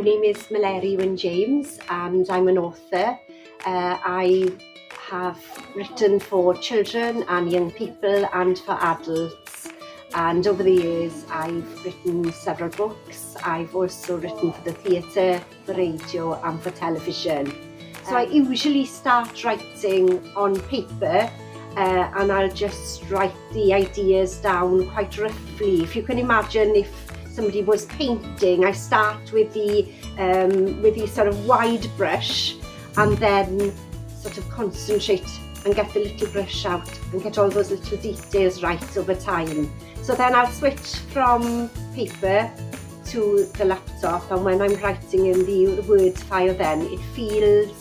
My name is Meleri Wyn James and I'm an author. I have written for children and young people and for adults, and over the years I've written several books. I've also written for the theatre, for radio and for television. So I usually start writing on paper and I'll just write the ideas down quite roughly. If you can imagine, if somebody was painting, I start with the sort of wide brush and then sort of concentrate and get the little brush out and get all those little details right over time. So then I'll switch from paper to the laptop, and when I'm writing in the Word file then it feels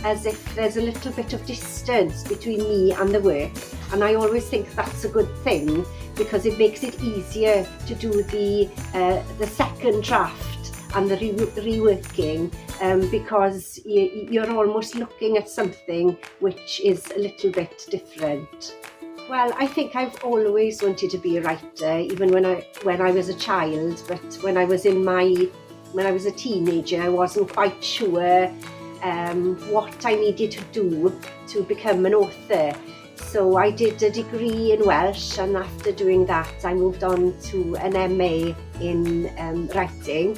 as if there's a little bit of distance between me and the work, and I always think that's a good thing because it makes it easier to do the second draft and the reworking because you're almost looking at something which is a little bit different. Well, I think I've always wanted to be a writer, even when I was a child, but when I was a teenager I wasn't quite sure what I needed to do to become an author. So I did a degree in Welsh, and after doing that I moved on to an MA in writing,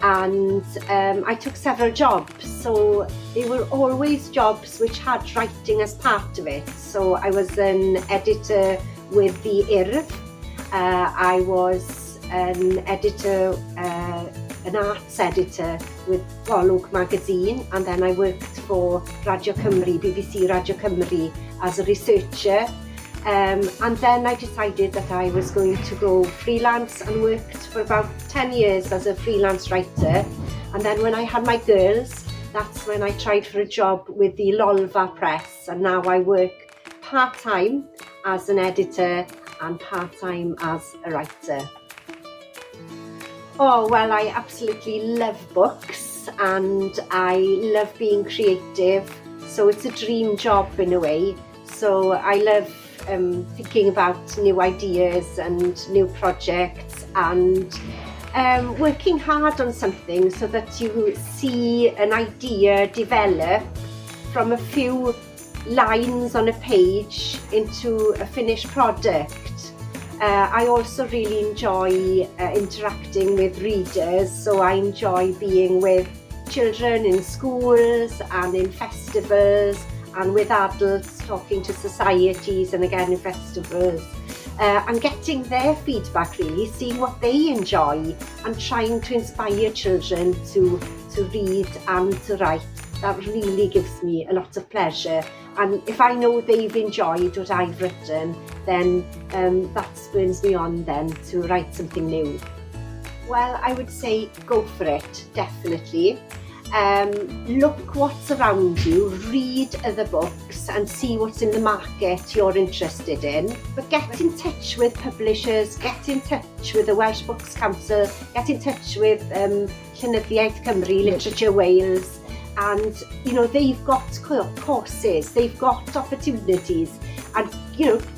and I took several jobs. So they were always jobs which had writing as part of it. So I was an editor with the Urdd, I was an editor, an arts editor with Golwg magazine, and then I worked for Radio Cymru, BBC Radio Cymru as a researcher, and then I decided that I was going to go freelance and worked for about 10 years as a freelance writer. And then when I had my girls, that's when I tried for a job with the Lolfa Press, and now I work part-time as an editor and part-time as a writer. Oh, well, I absolutely love books and I love being creative, so it's a dream job in a way. So I love thinking about new ideas and new projects and working hard on something so that you see an idea develop from a few lines on a page into a finished product. I also really enjoy interacting with readers, so I enjoy being with children in schools and in festivals, and with adults talking to societies and again in festivals, and getting their feedback, really seeing what they enjoy and trying to inspire children to read and to write. That really gives me a lot of pleasure, and if I know they've enjoyed what I've written, then that spurs me on then to write something new. Well, I would say go for it, definitely. Look what's around you, read other books and see what's in the market you're interested in. But get in touch with publishers, get in touch with the Welsh Books Council, get in touch with Llenyddiaeth Cymru, Literature Wales, and they've got courses, they've got opportunities, and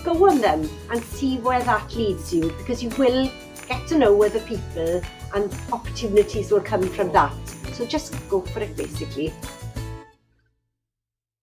go on them and see where that leads you, because you will get to know other people and opportunities will come from that. So just go for it, basically.